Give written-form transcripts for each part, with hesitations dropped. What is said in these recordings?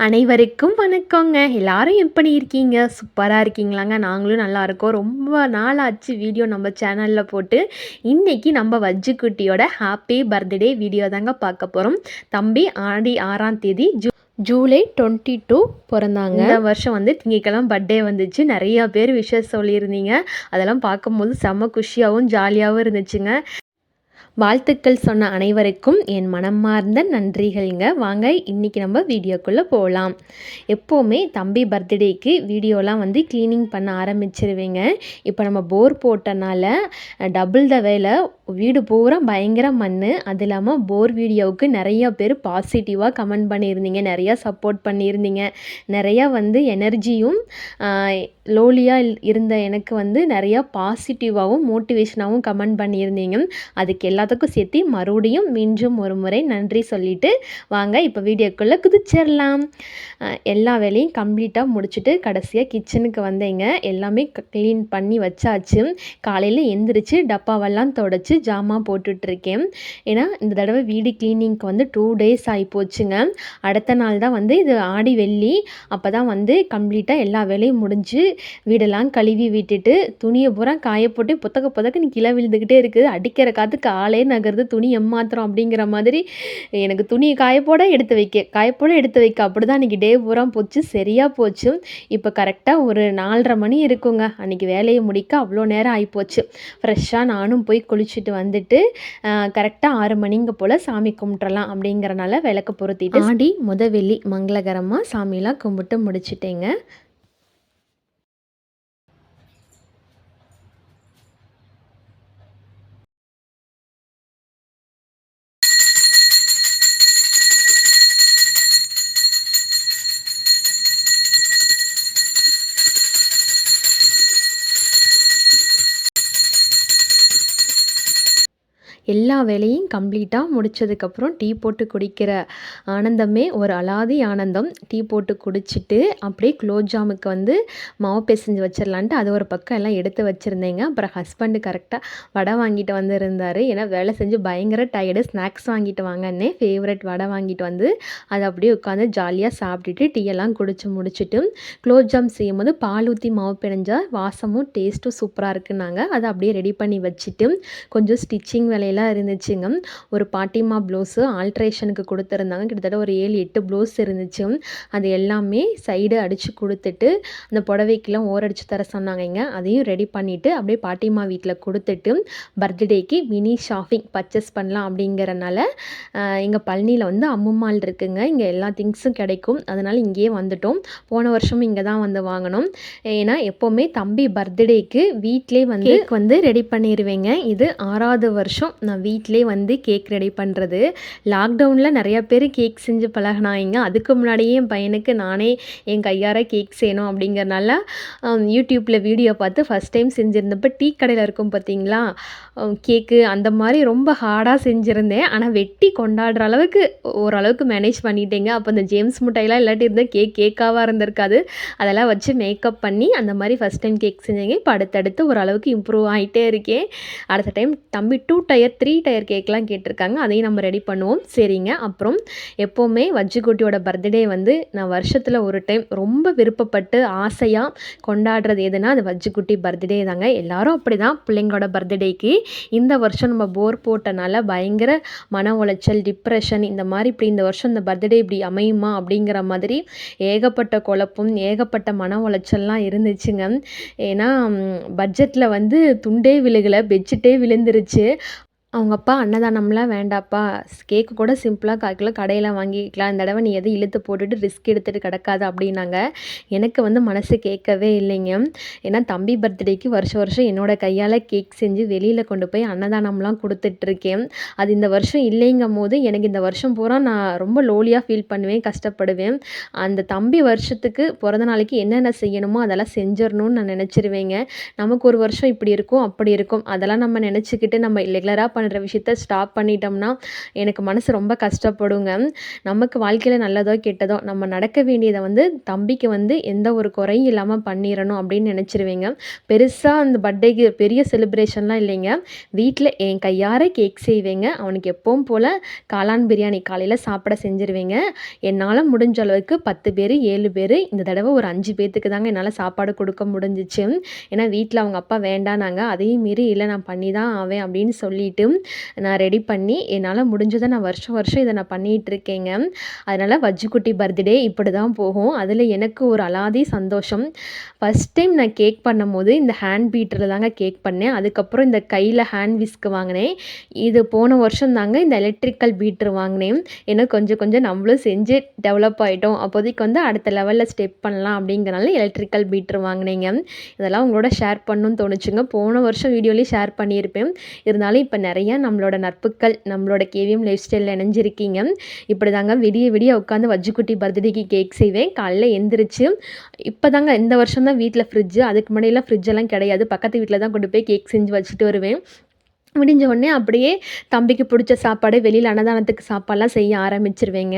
அனைவருக்கும் வணக்கங்க. எல்லாரும் எப்படி இருக்கீங்க? சூப்பரா இருக்கீங்களாங்க? நாங்களும் நல்லா இருக்கோம். ரொம்ப நாள் ஆச்சு வீடியோ நம்ம சேனல்ல போட்டு. இன்னைக்கு நம்ம வஜ்ஜுக்குட்டியோட ஹாப்பி பர்த்டே வீடியோ தாங்க பார்க்க போறோம். தம்பி ஆடி 6ஆம் தேதி ஜூலை 22 பிறந்தாங்க. இந்த வருஷம் வந்து திங்கட்கிழமை பர்த்டே வந்துச்சு. நிறையா பேர் விஷஸ் சொல்லியிருந்தீங்க. அதெல்லாம் பார்க்கும்போது செம்ம குஷியாகவும் ஜாலியாகவும் இருந்துச்சுங்க. வாழ்த்துக்கள் சொன்ன அனைவருக்கும் என் மனமார்ந்த நன்றிகள்ங்க. வாங்க இன்றைக்கி நம்ம வீடியோக்குள்ளே போகலாம். எப்போவுமே தம்பி பர்த்டேக்கு வீடியோலாம் வந்து க்ளீனிங் பண்ண ஆரம்பிச்சிருவேங்க. இப்போ நம்ம போர் போட்டனால டபுள் த வேலை, வீடு பூரா பயங்கர மண். அது இல்லாமல் போர் வீடியோவுக்கு நிறையா பேர் பாசிட்டிவாக கமெண்ட் பண்ணியிருந்தீங்க, நிறையா சப்போர்ட் பண்ணியிருந்தீங்க. நிறையா வந்து எனர்ஜியும் லோலியாக இருந்த எனக்கு வந்து நிறையா பாசிட்டிவாகவும் மோட்டிவேஷனாகவும் கமெண்ட் பண்ணியிருந்தீங்க. அதுக்கு எல்லாத்துக்கும் சேர்த்து மறுபடியும் மீண்டும் ஒரு முறை நன்றி சொல்லிவிட்டு வாங்க இப்போ வீடியோக்குள்ளே குதிச்சிடலாம். எல்லா வேலையும் கம்ப்ளீட்டாக முடிச்சுட்டு கடைசியாக கிச்சனுக்கு வந்தேங்க. எல்லாமே க்ளீன் பண்ணி வச்சாச்சு. காலையில் எந்திரிச்சு டப்பாவெல்லாம் தொடச்சி ஜாமான் போட்டுட்ருக்கேன். ஏன்னா இந்த தடவை வீடு க்ளீனிங்க்கு வந்து 2 days ஆகிப்போச்சுங்க. அடுத்த நாள் தான் வந்து இது ஆடி வெள்ளி. அப்போ தான் வந்து கம்ப்ளீட்டாக எல்லா வேலையும் முடிஞ்சு வீடெல்லாம் கழுவி விட்டுட்டு துணியை பூரா காய போட்டு புத்தக்குன்னு கீழே விழுந்துக்கிட்டே இருக்குது. அடிக்கிற காற்றுக்கு ஆளே நகருது, துணி எம்மாத்திரம் அப்படிங்கிற மாதிரி. எனக்கு துணியை காயப்போட எடுத்து வைக்க அப்படி தான் அன்றைக்கி டே பூரா போச்சு. சரியாக போச்சு. இப்போ கரெக்டாக ஒரு 4:30 மணி இருக்குங்க. அன்றைக்கி வேலையை முடிக்க அவ்வளோ நேரம் ஆகிப்போச்சு. ஃப்ரெஷ்ஷாக நானும் போய் குளிச்சுட்டு வந்துட்டு கரெக்டாக 6 மணிங்க போல் சாமி கும்பிட்றலாம் அப்படிங்கிறனால விளக்கு பொருத்திட்டு ஆடி வெள்ளி மங்களகரமாக சாமியெல்லாம் கும்பிட்டு முடிச்சிட்டேங்க. எல்லா வேலையும் கம்ப்ளீட்டாக முடித்ததுக்கப்புறம் டீ போட்டு குடிக்கிற ஆனந்தமே ஒரு அலாதி ஆனந்தம். டீ போட்டு குடிச்சிட்டு அப்படியே குலோப் ஜாமுக்கு வந்து மாவு பிசைஞ்சு வச்சிடலான்ட்டு அது ஒரு பக்கம் எல்லாம் எடுத்து வச்சுருந்தேங்க. அப்புறம் ஹஸ்பண்டு கரெக்டாக வடை வாங்கிட்டு வந்திருந்தார். ஏன்னா வேலை செஞ்சு பயங்கர டயர்டு. ஸ்நாக்ஸ் வாங்கிட்டு வாங்கன்னே ஃபேவரட் வடை வாங்கிட்டு வந்து அதை அப்படியே உட்காந்து ஜாலியாக சாப்பிட்டுட்டு டீயெல்லாம் குடிச்சு முடிச்சுட்டு குலோப் ஜாம் செய்யும்போது பால் ஊற்றி மாவு பிணைஞ்சால் வாசமும் டேஸ்ட்டும் சூப்பராக இருக்குன்னாங்க. அதை அப்படியே ரெடி பண்ணி வச்சுட்டு கொஞ்சம் ஸ்டிச்சிங் வேலையில் இருந்துச்சுங்க. ஒரு பாட்டிமா ப்ளவுஸு ஆல்ட்ரேஷனுக்கு கொடுத்துருந்தாங்க. கிட்டத்தட்ட ஒரு 7-8 ப்ளவுஸ் இருந்துச்சு. அது எல்லாமே சைடு அடித்து கொடுத்துட்டு அந்த புடவைக்கெல்லாம் ஓரடிச்சு தர சொன்னாங்கங்க. அதையும் ரெடி பண்ணிவிட்டு அப்படியே பாட்டிமா வீட்டில் கொடுத்துட்டு பர்த்டேக்கு மினி ஷாப்பிங் பர்ச்சேஸ் பண்ணலாம் அப்படிங்கிறனால எங்கள் பழனியில் வந்து அம்முமால் இருக்குங்க. இங்கே எல்லா திங்ஸும் கிடைக்கும். அதனால் இங்கேயே வந்துட்டோம். போன வருஷமும் இங்கே தான் வந்து வாங்கினோம். ஏன்னா எப்போவுமே தம்பி பர்த்டேக்கு வீட்டிலே வந்து கேக் வந்து ரெடி பண்ணிடுவேங்க. இது 6வது வருஷம் நான் வீட்டிலே வந்து கேக் ரெடி பண்ணுறது. லாக்டவுனில் நிறையா பேர் கேக் செஞ்சு பழகினாங்க. அதுக்கு முன்னாடியே என் பையனுக்கு நானே என் கையார கேக் செய்யணும் அப்படிங்கிறனால யூடியூப்பில் வீடியோ பார்த்து ஃபஸ்ட் டைம் செஞ்சுருந்தப்போ டீ கடையில் இருக்கும் பார்த்தீங்களா கேக்கு, அந்த மாதிரி ரொம்ப ஹார்டாக செஞ்சுருந்தேன். ஆனால் வெட்டி கொண்டாடுற அளவுக்கு ஓரளவுக்கு மேனேஜ் பண்ணிட்டேங்க. அப்போ இந்த ஜேம்ஸ் மிட்டாயெலாம் இல்லாட்டி இருந்தால் கேக்காவாக இருந்திருக்காது. அதெல்லாம் வச்சு மேக்கப் பண்ணி அந்த மாதிரி ஃபஸ்ட் டைம் கேக் செஞ்சேங்க. இப்போ அடுத்தடுத்து ஓரளவுக்கு இம்ப்ரூவ் ஆகிட்டே இருக்கேன். அடுத்த டைம் தம்பி 2 டயர் 3 டயர் கேக்லாம் கேட்டிருக்காங்க. அதையும் நம்ம ரெடி பண்ணுவோம். சரிங்க. அப்புறம் எப்போவுமே வஜ்ஜுக்குட்டியோட பர்த்டே வந்து நான் வருஷத்தில் ஒரு டைம் ரொம்ப விருப்பப்பட்டு ஆசையாக கொண்டாடுறது எதுனா அது வஜ்ஜுக்குட்டி பர்த்டே தாங்க. எல்லாரும் அப்படி தான் பிள்ளைங்களோட பர்த்டேக்கு. இந்த வருஷம் நம்ம போர் போட்டனால பயங்கர மன உளைச்சல், டிப்ரெஷன் இந்த மாதிரி இப்படி இந்த வருஷம் இந்த பர்த்டே இப்படி அமையுமா அப்படிங்கிற மாதிரி ஏகப்பட்ட குழப்பம், ஏகப்பட்ட மன உளைச்சல்லாம் இருந்துச்சுங்க. ஏன்னா பட்ஜெட்டில் வந்து துண்டே விழுகலை, பெட்ஷீட்டே விழுந்துருச்சு. அவங்க அப்பா அன்னதானம்லாம் வேண்டாப்பா, கேக்கு கூட சிம்பிளாக 1/4 கிலோ கடையில் வாங்கிக்கலாம், இந்த தடவை நீ எதுவும் இழுத்து போட்டுட்டு ரிஸ்க் எடுத்துகிட்டு கிடக்காது அப்படின்னாங்க. எனக்கு வந்து மனசு கேட்கவே இல்லைங்க. ஏன்னா தம்பி பர்த்டேக்கு வருஷம் என்னோடய கையால் கேக் செஞ்சு வெளியில் கொண்டு போய் அன்னதானம்லாம் கொடுத்துட்ருக்கேன். அது இந்த வருஷம் இல்லைங்கும் போது எனக்கு இந்த வருஷம் பூரா நான் ரொம்ப லோலியாக ஃபீல் பண்ணுவேன், கஷ்டப்படுவேன். அந்த தம்பி வருஷத்துக்கு பிறந்த நாளைக்கு என்னென்ன செய்யணுமோ அதெல்லாம் செஞ்சிடணும்னு நான் நினச்சிருவேங்க. நமக்கு ஒரு வருஷம் இப்படி இருக்கும் அப்படி இருக்கும், அதெல்லாம் நம்ம நினச்சிக்கிட்டு நம்ம ரெகுலராக பண்ணுற விஷயத்த ஸ்டாப் பண்ணிட்டோம்னா எனக்கு மனசு ரொம்ப கஷ்டப்படுங்க. நமக்கு வாழ்க்கையில் நல்லதோ கெட்டதோ நம்ம நடக்க வேண்டியதை வந்து தம்பிக்கு வந்து எந்த ஒரு குறையும் இல்லாமல் பண்ணிடணும் அப்படின்னு நினச்சிருவேங்க. பெருசாக அந்த பர்த்டேக்கு பெரிய செலிப்ரேஷன்லாம் இல்லைங்க. வீட்டில் என் கையார கேக் செய்வேங்க. அவனுக்கு எப்பவும் போல் காளான் பிரியாணி காலையில் சாப்பிட செஞ்சுருவேங்க. என்னால் முடிஞ்ச அளவுக்கு 10 பேர் 7 பேர், இந்த தடவை ஒரு 5 பேர்த்துக்கு தாங்க என்னால் சாப்பாடு கொடுக்க முடிஞ்சிச்சு. ஏன்னா வீட்டில் அவங்க அப்பா வேண்டானாங்க. அதையும் மீறி இல்லை நான் பண்ணி தான் ஆவேன் அப்படின்னு சொல்லிட்டு நான் ரெடி பண்ணி என்னால் முடிஞ்சதை நான் வருஷம் வருஷம் இதை நான் பண்ணிகிட்ருக்கேங்க. அதனால் வஜ்ஜுக்குட்டி பர்த்டே இப்படி தான் போகும். அதில் எனக்கு ஒரு அலாதி சந்தோஷம். ஃபஸ்ட் டைம் நான் கேக் பண்ணும்போது இந்த ஹேண்ட் பீட்டரில் தாங்க கேக் பண்ணேன். அதுக்கப்புறம் இந்த கையில் ஹேண்ட் விஸ்க் வாங்கினேன். இது போன வருஷம் தாங்க இந்த எலக்ட்ரிக்கல் பீட்டர் வாங்கினேன். ஏன்னா கொஞ்சம் கொஞ்சம் நம்மளும் செஞ்சு டெவலப் ஆகிட்டோம். அப்போதைக்கு வந்து அடுத்த லெவலில் ஸ்டெப் பண்ணலாம் அப்படிங்கிறனால எலக்ட்ரிக்கல் பீட்டர் வாங்கினேங்க. இதெல்லாம் உங்களோட ஷேர் பண்ணணும்னு தோணுச்சுங்க. போன வருஷம் வீடியோலேயும் ஷேர் பண்ணியிருப்பேன். இருந்தாலும் இப்போ நிறையா நம்மளோட நட்புக்கள் நம்மளோட கேவிஎம் லைஃப் ஸ்டைலில் இணைஞ்சிருக்கீங்க. இப்படி தாங்க விடிய விடிய உட்காந்து வஜ்ஜுக்குட்டி பர்த்டேக்கு கேக் செய்வேன். காலைல எந்திரிச்சு இப்போ தாங்க இந்த வருஷம் தான் வீட்டில் ஃப்ரிட்ஜு, அதுக்கு முன்னாடியெல்லாம் ஃப்ரிட்ஜெல்லாம் கிடையாது. பக்கத்து வீட்டில் தான் கொண்டு போய் கேக் செஞ்சு வச்சுட்டு வருவேன். முடிஞ்ச உடனே அப்படியே தம்பிக்கு பிடிச்ச சாப்பாடு வெளியில் அன்னதானத்துக்கு சாப்பாடெலாம் செய்ய ஆரம்பிச்சிருவேங்க.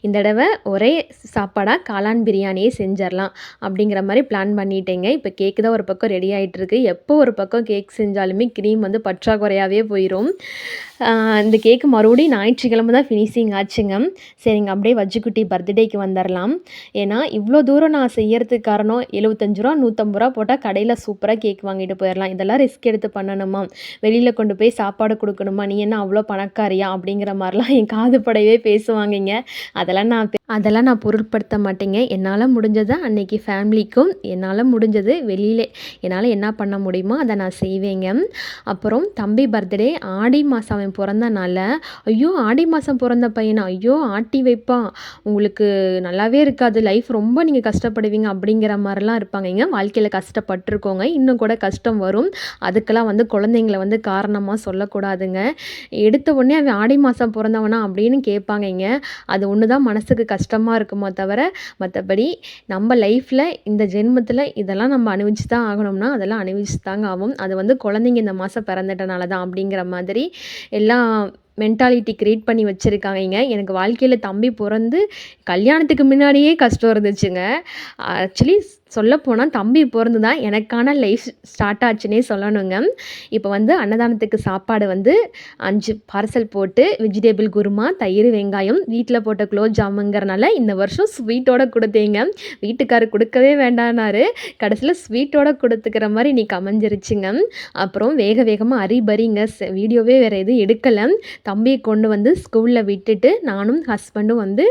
இந்த தடவை ஒரே சாப்பாடாக காளான் பிரியாணியே செஞ்சிடலாம் அப்படிங்கிற மாதிரி பிளான் பண்ணிட்டேங்க. இப்போ கேக்கு தான் ஒரு பக்கம் ரெடி ஆகிட்டுருக்கு. எப்போ ஒரு பக்கம் கேக் செஞ்சாலுமே க்ரீம் வந்து பற்றாக்குறையாகவே போயிடும். இந்த கேக்கு மறுபடியும் ஞாயிற்றுக்கிழமை தான் ஃபினிஷிங் ஆச்சுங்க. சரிங்க, அப்படியே வஜ்ஜுக்குட்டி பர்த்டேக்கு வந்துடலாம். ஏன்னா இவ்வளோ தூரம் நான் செய்யறதுக்கு காரணம் 75 ரூபா 150 ரூபா போட்டால் கடையில் சூப்பராக கேக் வாங்கிட்டு போயிடலாம். இதெல்லாம் ரிஸ்க் எடுத்து பண்ணணுமா, வெளியில் கொண்டு போய் சாப்பாடு கொடுக்கணுமா, நீ என்ன அவ்வளோ பணக்காரியா அப்படிங்கிற மாதிரிலாம் என் காது படையவே பேசுவாங்கங்க. அதெல்லாம் நான் பொருட்படுத்த மாட்டேங்க. என்னால் முடிஞ்சதை அன்றைக்கி ஃபேமிலிக்கும் என்னால் முடிஞ்சது வெளியில் என்னால் என்ன பண்ண முடியுமோ அதை நான் செய்வேங்க. அப்புறம் தம்பி பர்த்டே ஆடி மாதம் அவன் பிறந்தனால, ஐயோ ஆடி மாதம் பிறந்த பையனா, ஐயோ ஆட்டி வைப்பான், உங்களுக்கு நல்லாவே இருக்காது, லைஃப் ரொம்ப நீங்கள் கஷ்டப்படுவீங்க அப்படிங்கிற மாதிரிலாம் இருப்பாங்கங்க. வாழ்க்கையில் கஷ்டப்பட்டுருக்கோங்க, இன்னும் கூட கஷ்டம் வரும். அதுக்கெல்லாம் வந்து குழந்தைங்கள வந்து காரணமாக சொல்லக்கூடாதுங்க. எடுத்த உடனே அவன் ஆடி மாதம் பிறந்தவனா அப்படின்னு கேட்பாங்கங்க. அது ஒன்று தான் மனசுக்கு கஷ்டமாக இருக்குமோ தவிர மற்றபடி நம்ம லைஃப்பில் இந்த ஜென்மத்தில் இதெல்லாம் நம்ம அனுபவிச்சு தான் ஆகணும்னா அதெல்லாம் அனுபவிச்சு தாங்க ஆகும். அது வந்து குழந்தைங்க இந்த மாதம் பிறந்துட்டனால தான் அப்படிங்கிற மாதிரி எல்லாம் மென்டாலிட்டி க்ரியேட் பண்ணி வச்சுருக்காங்க. எனக்கு வாழ்க்கையில் தம்பி பிறந்து கல்யாணத்துக்கு முன்னாடியே கஷ்டம் இருந்துச்சுங்க. ஆக்சுவலி சொல்லப்போனால் தம்பி பிறந்து தான் எனக்கான லைஃப் ஸ்டார்ட் ஆச்சுன்னே சொல்லணுங்க. இப்போ வந்து அன்னதானத்துக்கு சாப்பாடு வந்து 5 பார்சல் போட்டு வெஜிடபிள் குருமா, தயிர், வெங்காயம், வீட்டில் போட்ட குலோப் ஜாமுங்கிறனால இந்த வருஷம் ஸ்வீட்டோடு கொடுத்தேங்க. வீட்டுக்காரர் கொடுக்கவே வேண்டானாரு, கடைசியில் ஸ்வீட்டோடு கொடுத்துக்கிற மாதிரி இன்றைக்கி அமைஞ்சிருச்சுங்க. அப்புறம் வேக வேகமாக அரிபரிங்க வீடியோவே வேறு எதுவும் எடுக்கலை. தம்பியை கொண்டு வந்து ஸ்கூலில் விட்டுட்டு நானும் ஹஸ்பண்டும் வந்து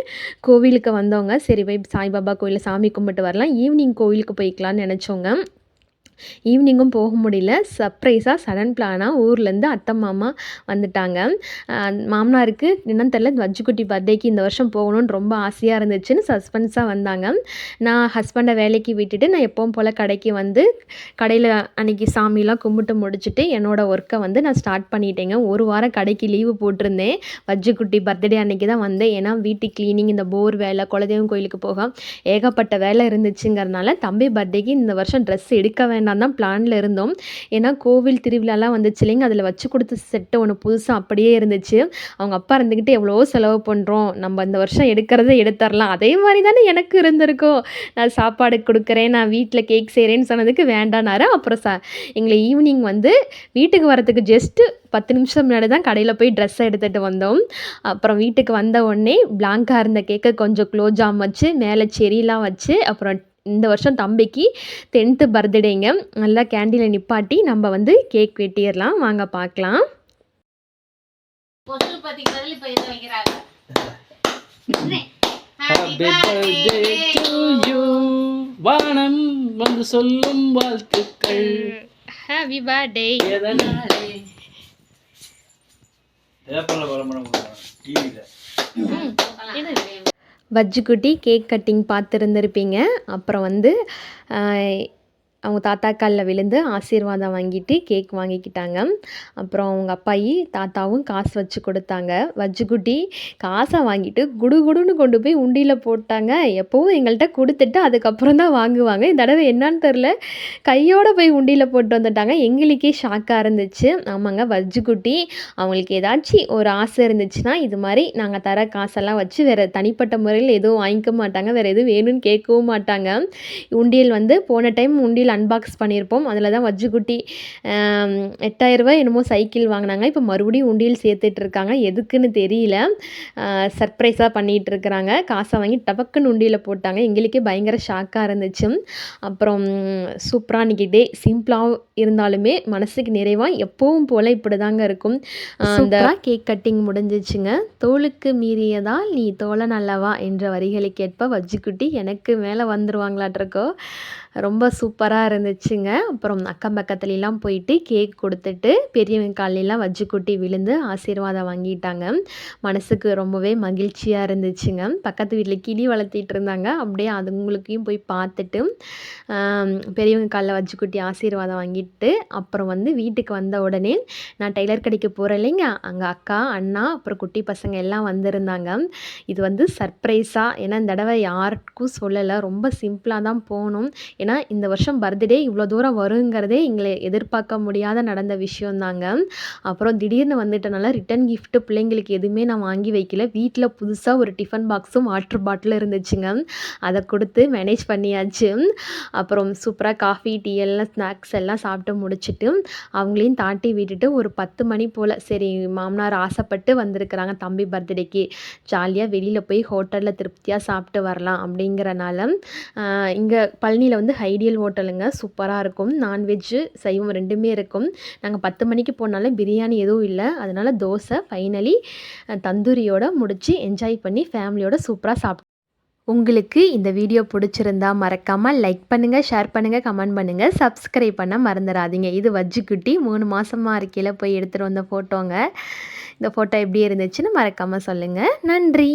கோவிலுக்கு வந்தவங்க. சரி போய் சாய்பாபா கோயிலில் சாமி கும்பிட்டு வரலாம், ஈவினிங் கோவிலுக்கு போய்க்கலான்னு நினச்சோங்க. ஈவினிங்கும் போக முடியல. சர்ப்ரைஸாக சடன் பிளானாக ஊர்லேருந்து அத்தை மாமா வந்துட்டாங்க. மாமனாருக்கு என்னன்னு தெரில, வஜ்ஜுக்குட்டி பர்த்டேக்கு இந்த வருஷம் போகணுன்னு ரொம்ப ஆசையாக இருந்துச்சுன்னு சஸ்பென்ஸாக வந்தாங்க. நான் ஹஸ்பண்டை வேலைக்கு விட்டுட்டு நான் எப்பவும் போல் கடைக்கு வந்து கடையில் அன்றைக்கி சாமிலாம் கும்பிட்டு முடிச்சுட்டு என்னோடய ஒர்க்கை வந்து நான் ஸ்டார்ட் பண்ணிட்டேங்க. ஒரு வாரம் கடைக்கு லீவு போட்டிருந்தேன். வஜ்ஜுக்குட்டி பர்த்டே அன்றைக்கி தான் வந்தேன். ஏன்னா வீட்டு க்ளீனிங், இந்த போர் வேலை, குலதெய்வம் கோயிலுக்கு போக ஏகப்பட்ட வேலை இருந்துச்சுங்கிறதுனால தம்பி பர்த்டேக்கு இந்த வருஷம் ட்ரெஸ் எடுக்க வேண்டாம் தான் பிளானில் இருந்தோம். ஏன்னா கோவில் திருவிழாலாம் வந்துச்சு இல்லைங்க, அதில் வச்சு கொடுத்த செட்டு ஒன்று புதுசாக அப்படியே இருந்துச்சு. அவங்க அப்பா இருந்துக்கிட்டு எவ்வளோ செலவு பண்ணுறோம், நம்ம இந்த வருஷம் எடுக்கிறத எடுத்துடலாம், அதே மாதிரி தானே எனக்கு இருந்திருக்கும், நான் சாப்பாடு கொடுக்குறேன், நான் வீட்டில் கேக் செய்கிறேன்னு சொன்னதுக்கு வேண்டானாரு. அப்புறம் எங்களை ஈவினிங் வந்து வீட்டுக்கு வரத்துக்கு ஜஸ்ட்டு 10 நிமிஷம் முன்னாடி தான் கடையில் போய் ட்ரெஸ்ஸை எடுத்துகிட்டு வந்தோம். அப்புறம் வீட்டுக்கு வந்த உடனே பிளாங்காக இருந்த கேக்கை கொஞ்சம் குலோப்ஜாம் வச்சு மேலே செரிலாம் வச்சு, அப்புறம் இந்த வருஷம் தம்பிக்கு 10th பர்த்டேங்க. நல்லா கேண்டீனில் நிப்பாட்டி நம்ம வந்து கேக் வெட்டிடலாம், வாங்க பார்க்கலாம். வானம் வந்து சொல்லும் வாழ்த்துக்கள், ஹாப்பி பர்த்டே. வஜ்ஜுக்குட்டி கேக் கட்டிங் பார்த்துருந்துருப்பீங்க. அப்புறம் வந்து அவங்க தாத்தா காலில் விழுந்து ஆசீர்வாதம் வாங்கிட்டு கேக் வாங்கிக்கிட்டாங்க. அப்புறம் அவங்க அப்பாயி தாத்தாவும் காசு வச்சு கொடுத்தாங்க. வஜ்ஜுக்குட்டி காசை வாங்கிட்டு குடுகுடுன்னு கொண்டு போய் உண்டியல போட்டாங்க. எப்பவும் எங்கள்கிட்ட கொடுத்துட்டு அதுக்கப்புறம் தான் வாங்குவாங்க. இந்த தடவை என்னான்னு தெரில, கையோட போய் உண்டியல போட்டு வந்துட்டாங்க. எங்களுக்கே ஷாக்காக இருந்துச்சு. ஆமாங்க, வஜ்ஜுக்குட்டி அவங்களுக்கு ஏதாச்சும் ஒரு ஆசை இருந்துச்சுன்னா இது மாதிரி நாங்கள் தர காசெல்லாம் வச்சு வேறு தனிப்பட்ட முறையில் எதுவும் வாங்கிக்க மாட்டாங்க. வேறு எதுவும் வேணும்னு கேட்கவும் மாட்டாங்க. உண்டியல் வந்து போன டைம் உண்டியல் அன்பாக்ஸ் பண்ணியிருப்போம். அதில் தான் வஜ்ஜுக்குட்டி 8,000 என்னமோ சைக்கிள் வாங்கினாங்க. இப்போ மறுபடியும் உண்டியல் சேர்த்துட்டு இருக்காங்க. எதுக்குன்னு தெரியல. சர்ப்ரைஸாக பண்ணிகிட்டு இருக்கிறாங்க. காசை வாங்கி டபக்குன்னு உண்டியல போட்டாங்க. எங்களுக்கே பயங்கர ஷாக்காக இருந்துச்சு. அப்புறம் சூப்பராக அன்றைக்கி டே சிம்பிளாக இருந்தாலுமே மனசுக்கு நிறைவாக எப்பவும் போல் இப்படி தாங்க இருக்கும். அந்த கேக் கட்டிங் முடிஞ்சிச்சுங்க. தோளுக்கு மீறியதால் நீ தோழன் அல்லவா என்ற வரிகளுக்கேற்ப வஜ்ஜுக்குட்டி எனக்கு மேலே வந்துருவாங்களாட்ருக்கோ. ரொம்ப சூப்பராக இருந்துச்சுங்க. அப்புறம் அக்கம் பக்கத்துலலாம் போயிட்டு கேக் கொடுத்துட்டு பெரியவங்க காலையெல்லாம் வஜ்ஜுக்குட்டி விழுந்து ஆசீர்வாதம் வாங்கிட்டாங்க. மனசுக்கு ரொம்பவே மகிழ்ச்சியாக இருந்துச்சுங்க. பக்கத்து வீட்டில் கிளி வளர்த்திட்டு இருந்தாங்க. அப்படியே அதுங்களுக்கையும் போய் பார்த்துட்டு பெரியவங்க காலில் வஜ்ஜுக்குட்டி ஆசீர்வாதம் வாங்கிட்டு அப்புறம் வந்து வீட்டுக்கு வந்த உடனே நான் டெய்லர் கடைக்கு போகிறேன் இல்லைங்க, அங்கே அக்கா அண்ணா அப்புறம் குட்டி பசங்க எல்லாம் வந்திருந்தாங்க. இது வந்து சர்ப்ரைஸாக, ஏன்னா இந்த தடவை யாருக்கும் சொல்லலை, ரொம்ப சிம்பிளாக தான் போகணும். ஏன்னா இந்த வருஷம் பர்த்டே இவ்வளோ தூரம் வருங்கிறதே எங்களை எதிர்பார்க்க முடியாத நடந்த விஷயந்தாங்க. அப்புறம் திடீர்னு வந்துட்டனால ரிட்டன் கிஃப்ட்டு பிள்ளைங்களுக்கு எதுவுமே நான் வாங்கி வைக்கல. வீட்டில் புதுசாக ஒரு டிஃபன் பாக்ஸும் வாட்டர் பாட்டிலும் இருந்துச்சுங்க. அதை கொடுத்து மேனேஜ் பண்ணியாச்சு. அப்புறம் சூப்பராக காஃபி டீ எல்லாம் ஸ்நாக்ஸ் எல்லாம் சாப்பிட்டு முடிச்சுட்டு அவங்களையும் தாட்டி விட்டுட்டு ஒரு 10 மணி போல் சரி மாமனார் ஆசைப்பட்டு வந்திருக்கிறாங்க தம்பி பர்த்டேக்கு, ஜாலியாக வெளியில் போய் ஹோட்டலில் திருப்தியாக சாப்பிட்டு வரலாம் அப்படிங்கிறனால இங்கே பழனியில் வந்து ஐடியல் ஹோட்டலுங்க, சூப்பராக இருக்கும். நான்வெஜ்ஜு சைவம் ரெண்டுமே இருக்கும். நாங்கள் 10 மணிக்கு போனாலும் பிரியாணி எதுவும் இல்லை. அதனால் தோசை ஃபைனலி தந்தூரியோடு முடித்து என்ஜாய் பண்ணி ஃபேமிலியோட சூப்பராக சாப்பிட்டோம். உங்களுக்கு இந்த வீடியோ பிடிச்சிருந்தா மறக்காமல் லைக் பண்ணுங்கள், ஷேர் பண்ணுங்கள், கமெண்ட் பண்ணுங்கள், சப்ஸ்கிரைப் பண்ண மறந்துடாதீங்க. இது வஜ்ஜுக்குட்டி 3 மாதமாக இருக்கையில் போய் எடுத்துகிட்டு வந்த ஃபோட்டோங்க. இந்த ஃபோட்டோ எப்படி இருந்துச்சுன்னு மறக்காமல் சொல்லுங்கள். நன்றி.